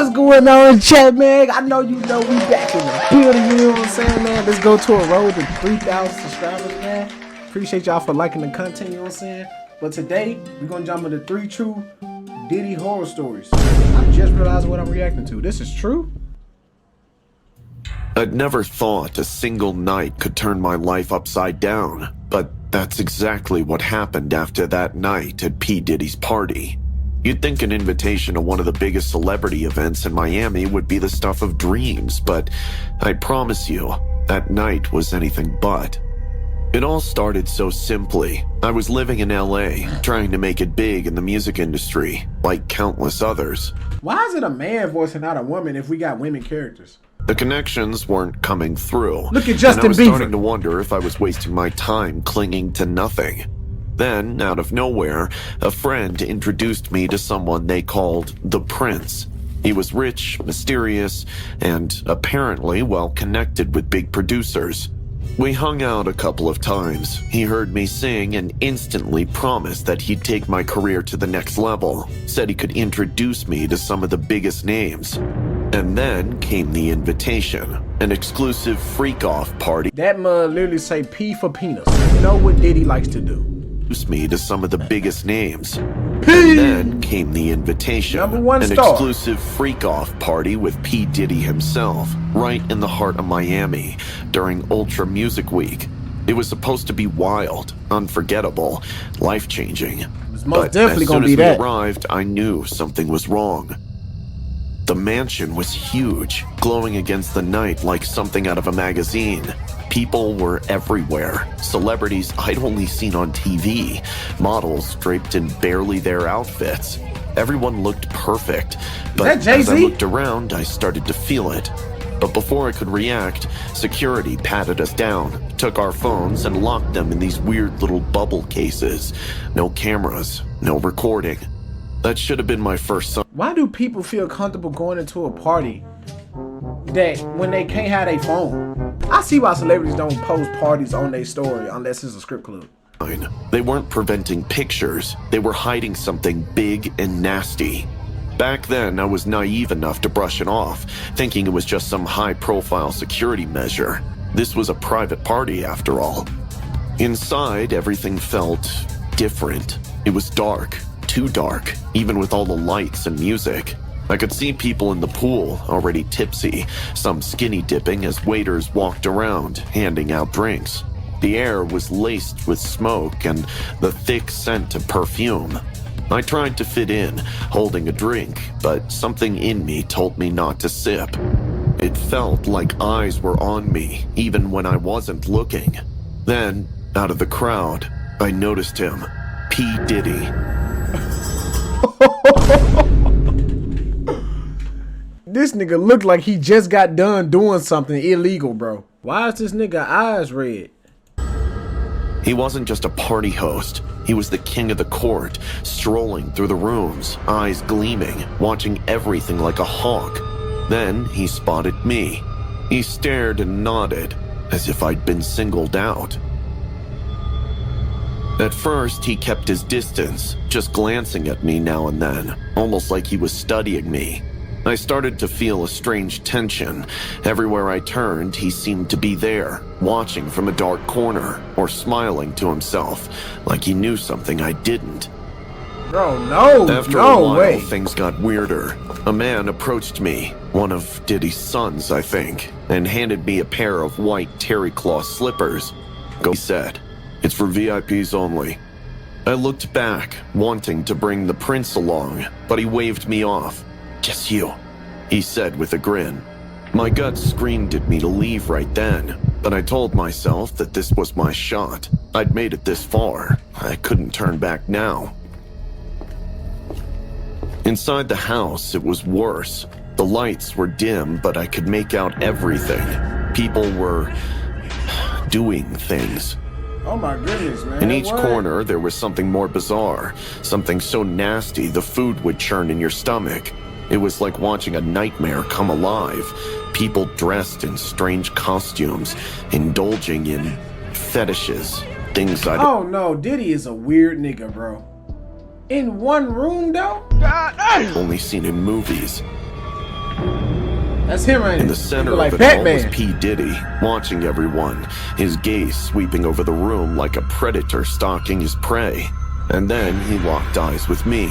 What's going on, chat, man? I know you know we back in the building, you know what I'm saying, man? Let's go to a road to 3,000 subscribers, man. Appreciate y'all for liking the content, you know what I'm saying? But today, we're gonna jump into 3 true Diddy horror stories. I just realized what I'm reacting to. This is true? I'd never thought a single night could turn my life upside down, but that's exactly what happened after that night at P. Diddy's party. You'd think an invitation to one of the biggest celebrity events in Miami would be the stuff of dreams, but I promise you, that night was anything but. It all started so simply. I was living in LA, trying to make it big in the music industry, like countless others. Why is it a man voice and not a woman if we got women characters? The connections weren't coming through. Look at Justin and I was Bieber. starting to wonder if I was wasting my time clinging to nothing. Then, out of nowhere, a friend introduced me to someone they called the Prince. He was rich, mysterious, and apparently well connected with big producers. We hung out a couple of times. He heard me sing and instantly promised that he'd take my career to the next level. Said he could introduce me to some of the biggest names. And then came the invitation, an exclusive freak-off party. That mug literally say P for penis. You know what Diddy likes to do. Introduced me to some of the biggest names. P. And then came the invitation, #1 an star. exclusive freak-off party with P. Diddy himself, right in the heart of Miami, during Ultra Music Week. It was supposed to be wild, unforgettable, life-changing. It was most But definitely as gonna soon be as we that. arrived, I knew something was wrong. The mansion was huge, glowing against the night like something out of a magazine. People were everywhere. Celebrities I'd only seen on TV. Models draped in barely their outfits. Everyone looked perfect. But that as I Jay-Z? looked around, I started to feel it. But before I could react, security patted us down, took our phones, and locked them in these weird little bubble cases. No cameras, no recording. That should have been my first sign. Why do people feel comfortable going into a party that when they can't have their phone? I see why celebrities don't post parties on their story unless it's a strip club. They weren't preventing pictures. They were hiding something big and nasty. Back then, I was naive enough to brush it off, thinking it was just some high-profile security measure. This was a private party, after all. Inside, everything felt different. It was dark. Too dark, even with all the lights and music. I could see people in the pool, already tipsy, some skinny dipping as waiters walked around, handing out drinks. The air was laced with smoke and the thick scent of perfume. I tried to fit in, holding a drink, but something in me told me not to sip. It felt like eyes were on me, even when I wasn't looking. Then, out of the crowd, I noticed him, P. Diddy. This nigga looked like he just got done doing something illegal, bro. Why is this nigga eyes red? He wasn't just a party host. He was the king of the court, strolling through the rooms, eyes gleaming, watching everything like a hawk. Then he spotted me. He stared and nodded, as if I'd been singled out. At first, he kept his distance, just glancing at me now and then, almost like he was studying me. I started to feel a strange tension. Everywhere I turned, he seemed to be there, watching from a dark corner, or smiling to himself, like he knew something I didn't. Bro, no, After a no while, way. things got weirder. A man approached me, one of Diddy's sons, I think, and handed me a pair of white terry cloth slippers. Go, he said. It's for VIPs only. I looked back, wanting to bring the Prince along, but he waved me off. Just you, he said with a grin. My gut screamed at me to leave right then, but I told myself that this was my shot. I'd made it this far. I couldn't turn back now. Inside the house, it was worse. The lights were dim, but I could make out everything. People were doing things. Oh my goodness, man. In each What? corner, there was something more bizarre, something so nasty the food would churn in your stomach. It was like watching a nightmare come alive. People dressed in strange costumes, indulging in fetishes, things I'd Oh no, Diddy is a weird nigga, bro. In one room though? only seen in movies. That's him right In the center of it all was P. Diddy, watching everyone, his gaze sweeping over the room like a predator stalking his prey. And then he locked eyes with me.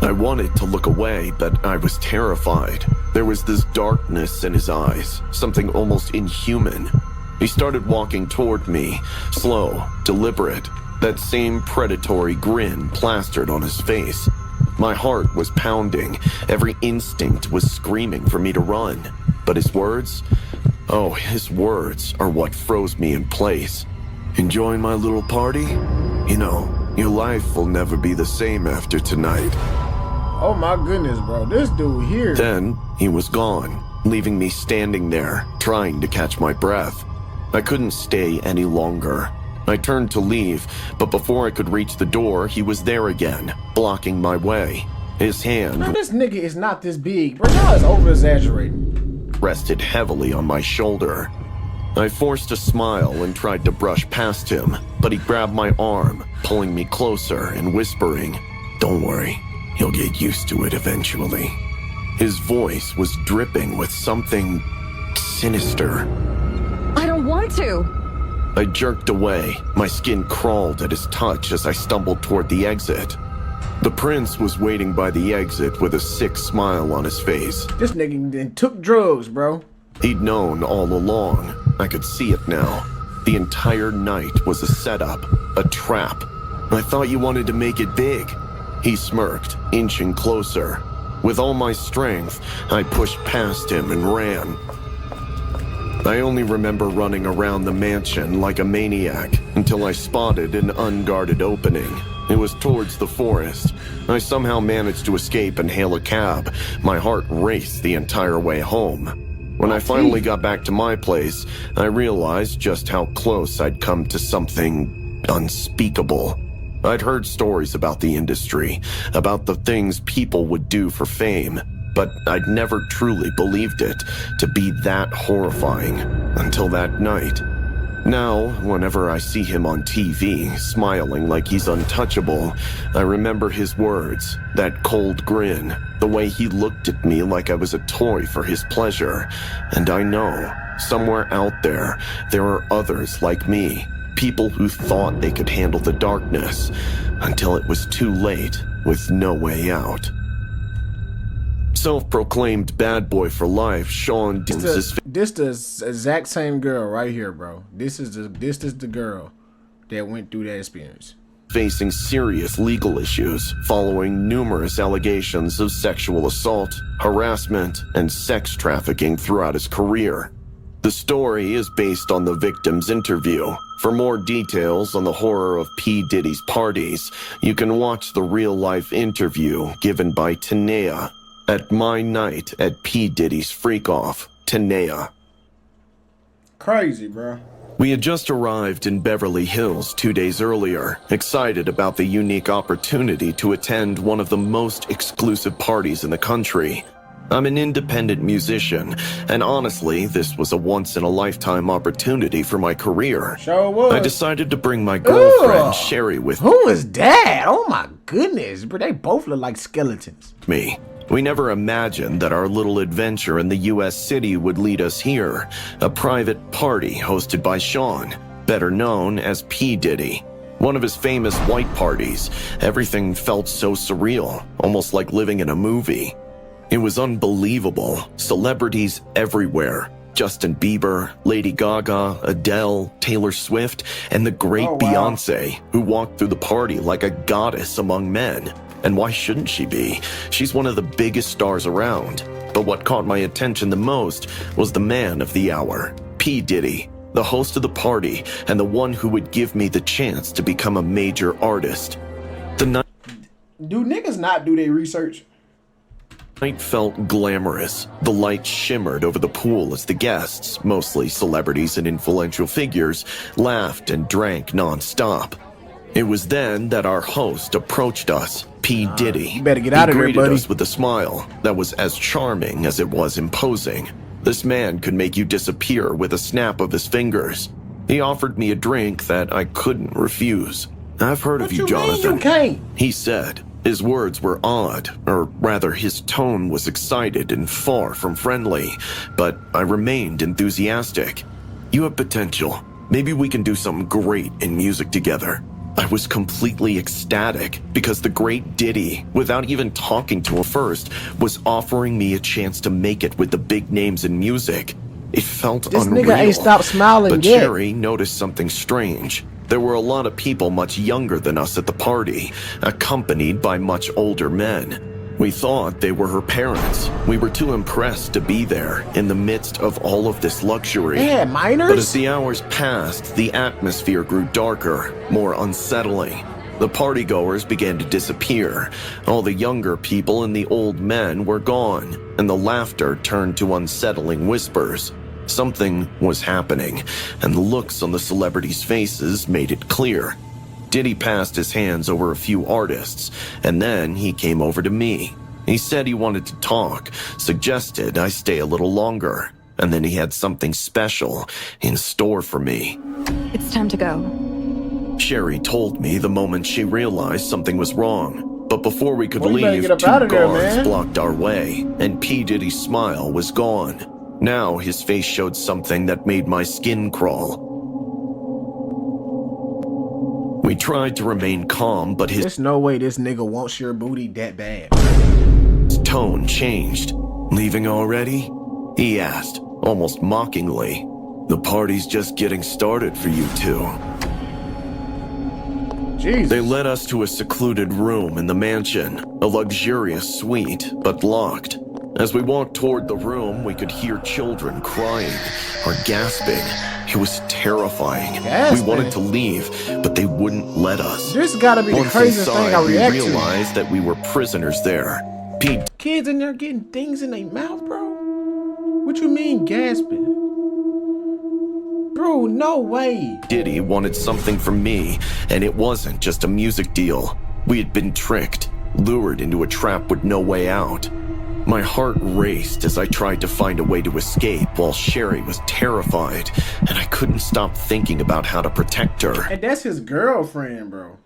I wanted to look away, but I was terrified. There was this darkness in his eyes, something almost inhuman. He started walking toward me, slow, deliberate, that same predatory grin plastered on his face. My heart was pounding, every instinct was screaming for me to run. But his words? Oh, his words are what froze me in place. Enjoying my little party? You know, your life will never be the same after tonight. Oh my goodness, bro. This dude here. Then he was gone, leaving me standing there, trying to catch my breath. I couldn't stay any longer. I turned to leave, but before I could reach the door, he was there again, blocking my way. His hand Bro, this nigga is not this big. Bro, y'all is over-exaggerating. rested heavily on my shoulder. I forced a smile and tried to brush past him, but he grabbed my arm, pulling me closer and whispering, "Don't worry, you'll get used to it eventually." His voice was dripping with something sinister. I don't want to. I jerked away. My skin crawled at his touch as I stumbled toward the exit. The prince was waiting by the exit with a sick smile on his face. This nigga then took drugs, bro. He'd known all along. I could see it now. The entire night was a setup, a trap. I thought you wanted to make it big. He smirked, inching closer. With all my strength, I pushed past him and ran. I only remember running around the mansion like a maniac until I spotted an unguarded opening. It was towards the forest. I somehow managed to escape and hail a cab. My heart raced the entire way home. When I finally got back to my place, I realized just how close I'd come to something unspeakable. I'd heard stories about the industry, about the things people would do for fame, but I'd never truly believed it to be that horrifying until that night. Now, whenever I see him on TV, smiling like he's untouchable, I remember his words, that cold grin, the way he looked at me like I was a toy for his pleasure. And I know, somewhere out there, there are others like me, people who thought they could handle the darkness, until it was too late, with no way out. Self-proclaimed bad boy for life, Sean This the exact same girl right here, bro. This is the girl that went through that experience. Facing serious legal issues following numerous allegations of sexual assault, harassment, and sex trafficking throughout his career. The story is based on the victim's interview. For more details on the horror of P. Diddy's parties, you can watch the real-life interview given by Tanea at My Night at P. Diddy's Freak Off. Tanea. Crazy, bro. We had just arrived in Beverly Hills 2 days earlier, excited about the unique opportunity to attend one of the most exclusive parties in the country. I'm an independent musician, and honestly, this was a once-in-a-lifetime opportunity for my career. Sure was. I decided to bring my girlfriend, Sherry, with Who is that? Oh my goodness, bro. They both look like skeletons. me. We never imagined that our little adventure in the U.S. city would lead us here, a private party hosted by Sean, better known as P. Diddy. One of his famous white parties. Everything felt so surreal, almost like living in a movie. It was unbelievable. Celebrities everywhere. Justin Bieber, Lady Gaga, Adele, Taylor Swift, and the great Beyonce, who walked through the party like a goddess among men. And why shouldn't she be? She's one of the biggest stars around. But what caught my attention the most was the man of the hour, P. Diddy, the host of the party and the one who would give me the chance to become a major artist. The night Do niggas not do their research? night felt glamorous. The lights shimmered over the pool as the guests, mostly celebrities and influential figures, laughed and drank non-stop. It was then that our host approached us, P. Diddy. You better get out of He here, greeted buddy. us with a smile that was as charming as it was imposing. This man could make you disappear with a snap of his fingers. He offered me a drink that I couldn't refuse. "I've heard of What you, you mean Jonathan," you can't? he said, His words were odd, or rather his tone was excited and far from friendly, but I remained enthusiastic. You have potential. Maybe we can do something great in music together. I was completely ecstatic because the great Diddy, without even talking to her first, was offering me a chance to make it with the big names in music. It felt This unreal. nigga ain't stopped smiling But yet. Sherry noticed something strange. There were a lot of people much younger than us at the party, accompanied by much older men. We thought they were her parents. We were too impressed to be there in the midst of all of this luxury. They had minors? But as the hours passed, the atmosphere grew darker, more unsettling. The partygoers began to disappear. All the younger people and the old men were gone, and the laughter turned to unsettling whispers. Something was happening, and the looks on the celebrities' faces made it clear. Diddy passed his hands over a few artists, and then he came over to me. He said he wanted to talk, suggested I stay a little longer, and then he had something special in store for me. It's time to go. Sherry told me the moment she realized something was wrong. But before we could Well, you better leave, get up 2 out of there, guards man. blocked our way, and P. Diddy's smile was gone. Now his face showed something that made my skin crawl. We tried to remain calm, but his There's no way this nigga wants your booty that bad. tone changed. Leaving already? He asked, almost mockingly. The party's just getting started for you two. Jesus. They led us to a secluded room in the mansion, a luxurious suite, but locked. As we walked toward the room, we could hear children crying or gasping. It was terrifying. Gasping? We wanted to leave, but they wouldn't let us. This gotta be the Once craziest thing I inside, we react to. realized that we were prisoners there. Pete Kids in there getting things in their mouth, bro? What you mean gasping? Bro, no way. Diddy wanted something from me, and it wasn't just a music deal. We had been tricked, lured into a trap with no way out. My heart raced as I tried to find a way to escape while Sherry was terrified, and I couldn't stop thinking about how to protect her. And that's his girlfriend, bro.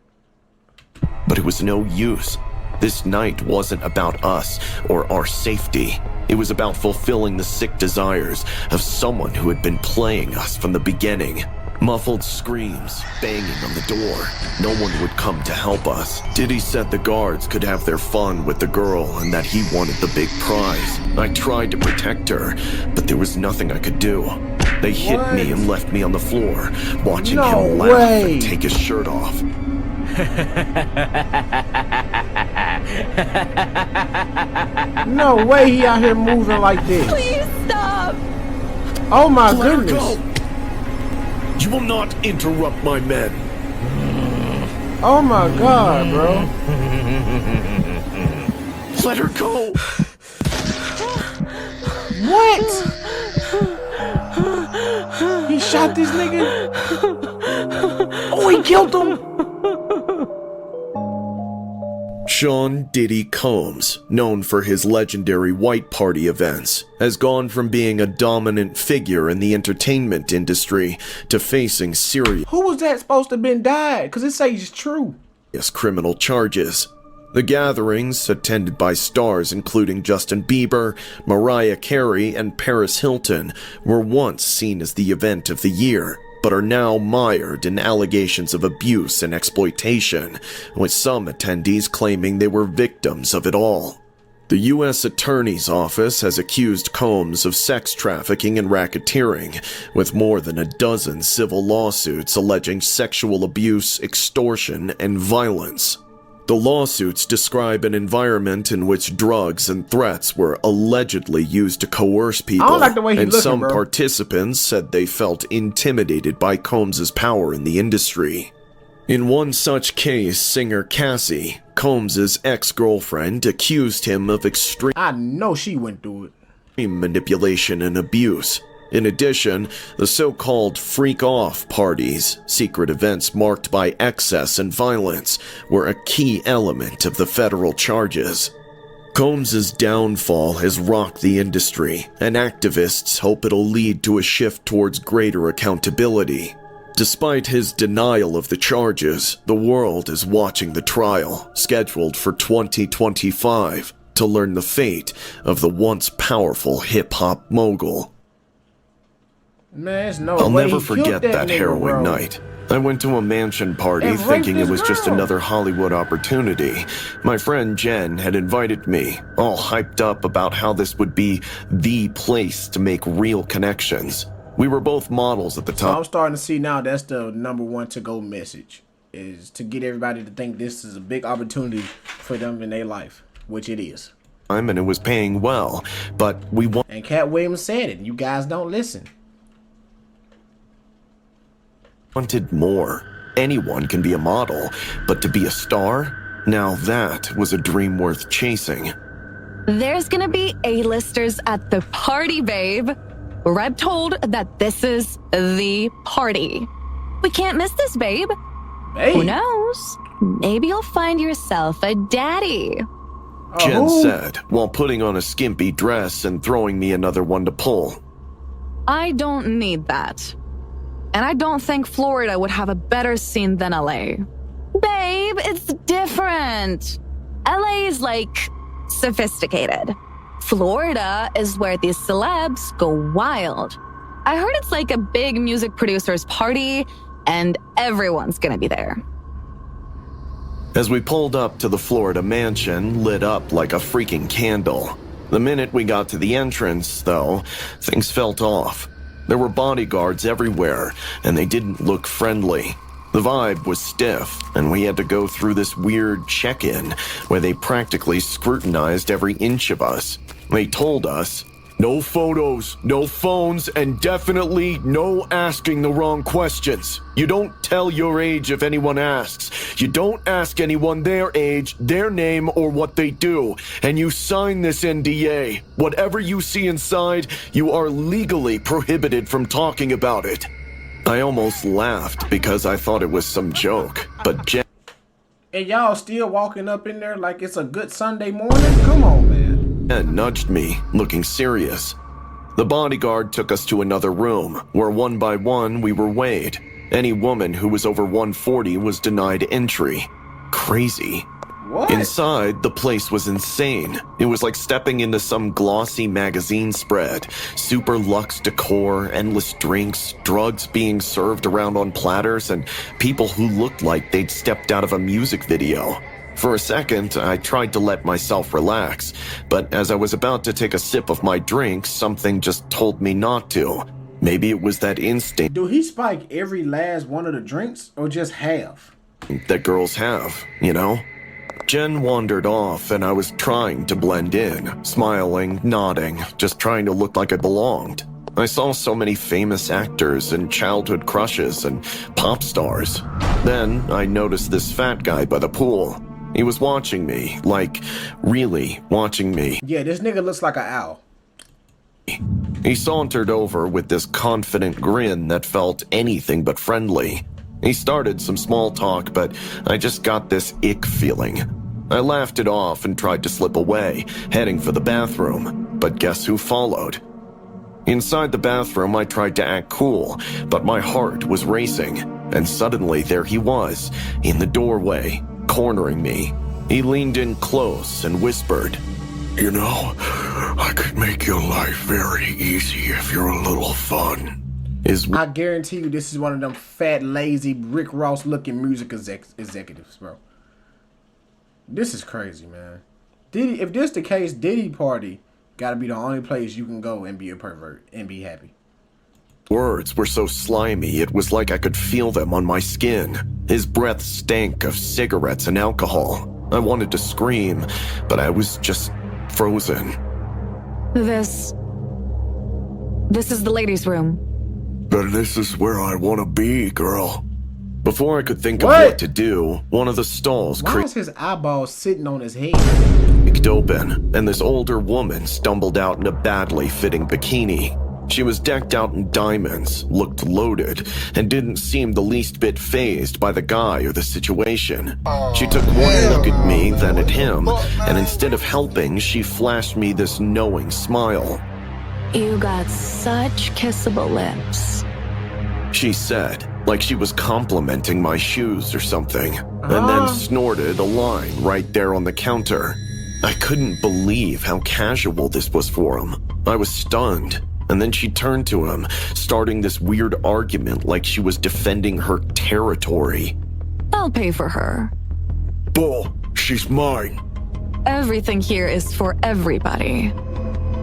But it was no use. This night wasn't about us or our safety. It was about fulfilling the sick desires of someone who had been playing us from the beginning. Muffled screams, banging on the door. No one would come to help us. Diddy said the guards could have their fun with the girl and that he wanted the big prize. I tried to protect her, but there was nothing I could do. They hit me and left me on the floor, watching No him laugh way. and take his shirt off. No way he out here moving like this. Please stop! Oh my Let her goodness. go! You will not interrupt my men. Oh my god, bro. Let her go! What? He shot this nigga? Oh, he killed him? Sean Diddy Combs, known for his legendary white party events, has gone from being a dominant figure in the entertainment industry to facing serious Who was that supposed to have been died? Cause it says it's true. criminal charges. The gatherings, attended by stars including Justin Bieber, Mariah Carey, and Paris Hilton, were once seen as the event of the year, but are now mired in allegations of abuse and exploitation, with some attendees claiming they were victims of it all. The U.S. Attorney's Office has accused Combs of sex trafficking and racketeering, with more than a dozen civil lawsuits alleging sexual abuse, extortion, and violence. The lawsuits describe an environment in which drugs and threats were allegedly used to coerce people, I don't like the way he and looking, some bro. participants said they felt intimidated by Combs's power in the industry. In one such case, singer Cassie, Combs's ex-girlfriend, accused him of extreme I know she went through it. manipulation and abuse. In addition, the so-called freak-off parties, secret events marked by excess and violence, were a key element of the federal charges. Combs's downfall has rocked the industry, and activists hope it'll lead to a shift towards greater accountability. Despite his denial of the charges, the world is watching the trial, scheduled for 2025, to learn the fate of the once powerful hip-hop mogul. Man, there's no I'll way never he forget killed that nigga, harrowing bro. night. I went to a mansion party And raped thinking it his was just girl. another Hollywood opportunity. My friend Jen had invited me, all hyped up about how this would be the place to make real connections. We were both models at the So I'm time. starting to see now that's the number one to-go message, is to get everybody to think this is a big opportunity for them in their life, which it is. And it was paying well, but we And Cat Williams said it. You guys don't listen. wanted more. Anyone can be a model, but to be a star? Now that was a dream worth chasing. There's gonna be A-listers at the party, babe. Reb told that this is the party. We can't miss this, babe. Hey. Who knows? Maybe you'll find yourself a daddy. Jen who? said, while putting on a skimpy dress and throwing me another one to pull. I don't need that. And I don't think Florida would have a better scene than LA. Babe, it's different. LA is like sophisticated. Florida is where these celebs go wild. I heard it's like a big music producer's party and everyone's gonna be there. As we pulled up to the Florida mansion, lit up like a freaking candle. The minute we got to the entrance, though, things felt off. There were bodyguards everywhere, and they didn't look friendly. The vibe was stiff, and we had to go through this weird check-in where they practically scrutinized every inch of us. They told us, no photos, no phones, and definitely no asking the wrong questions. You don't tell your age if anyone asks. You don't ask anyone their age, their name, or what they do. And you sign this NDA. Whatever you see inside, you are legally prohibited from talking about it. I almost laughed because I thought it was some joke, but Jen And y'all still walking up in there like it's a good Sunday morning? Come on, man. nudged me, looking serious. The bodyguard took us to another room, where one by one we were weighed. Any woman who was over 140 was denied entry. Crazy. What? Inside, the place was insane. It was like stepping into some glossy magazine spread. Super luxe decor, endless drinks, drugs being served around on platters, and people who looked like they'd stepped out of a music video. For a second, I tried to let myself relax, but as I was about to take a sip of my drink, something just told me not to. Maybe it was that instinct Do he spike every last one of the drinks or just half? that girls have, you know? Jen wandered off, and I was trying to blend in, smiling, nodding, just trying to look like I belonged. I saw so many famous actors and childhood crushes and pop stars. Then I noticed this fat guy by the pool. He was watching me, like, really watching me. Yeah, this nigga looks like an owl. He sauntered over with this confident grin that felt anything but friendly. He started some small talk, but I just got this ick feeling. I laughed it off and tried to slip away, heading for the bathroom. But guess who followed? Inside the bathroom, I tried to act cool, but my heart was racing. And suddenly there he was, in the doorway, cornering me. He leaned in close and whispered, "You know, I could make your life very easy if you're a little fun." His I guarantee you this is one of them fat, lazy, Rick Ross looking music executives, bro. This is crazy, man. Diddy, if this the case, Diddy party gotta be the only place you can go and be a pervert and be happy. words were so slimy it was like I could feel them on my skin. His breath stank of cigarettes and alcohol. I wanted to scream, but I was just frozen. This is the ladies' room. Then this is where I want to be, girl. Before I could think What? of what to do, one of the stalls Why is his eyeball sitting on his head? creaked open, and this older woman stumbled out in a badly fitting bikini. She was decked out in diamonds, looked loaded, and didn't seem the least bit fazed by the guy or the situation. She took one look at me, then at him, and instead of helping, she flashed me this knowing smile. You got such kissable lips. She said, like she was complimenting my shoes or something, and then snorted a line right there on the counter. I couldn't believe how casual this was for him. I was stunned. And then she turned to him, starting this weird argument like she was defending her territory. I'll pay for her. Bull, she's mine. Everything here is for everybody.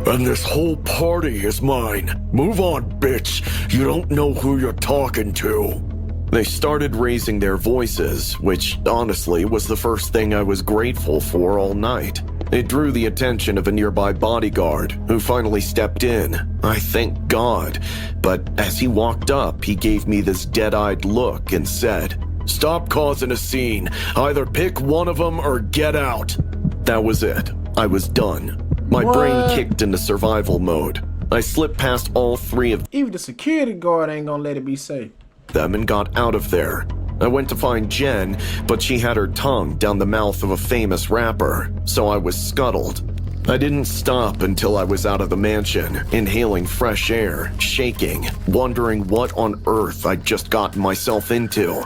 And this whole party is mine. Move on, bitch. You don't know who you're talking to. They started raising their voices, which honestly was the first thing I was grateful for all night. It drew the attention of a nearby bodyguard, who finally stepped in. I thank God. But as he walked up, he gave me this dead-eyed look and said, "Stop causing a scene. Either pick one of them or get out." That was it. I was done. My brain kicked into survival mode. I slipped past all three of Even the security guard ain't gonna let it be safe. them and got out of there. I went to find Jen, but she had her tongue down the mouth of a famous rapper, so I was scuttled. I didn't stop until I was out of the mansion, inhaling fresh air, shaking, wondering what on earth I'd just gotten myself into.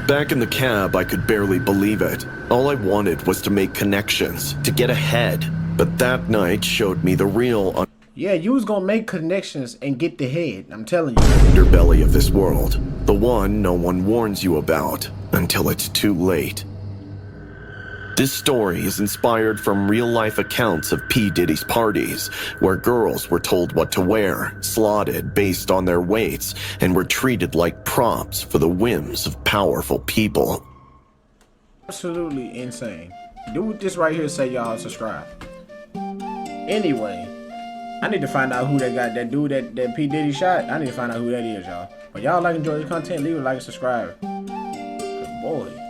Back in the cab, I could barely believe it. All I wanted was to make connections, to get ahead. But that night showed me the real Yeah, you was gonna make connections and get the head. I'm telling you. underbelly of this world. The one no one warns you about until it's too late. This story is inspired from real-life accounts of P. Diddy's parties, where girls were told what to wear, slotted based on their weights, and were treated like props for the whims of powerful people. Absolutely insane. Do this right here, say y'all subscribe. Anyway, I need to find out who that dude that P. Diddy shot. I need to find out who that is, y'all. But y'all like enjoy the content, leave a like and subscribe. Good boy.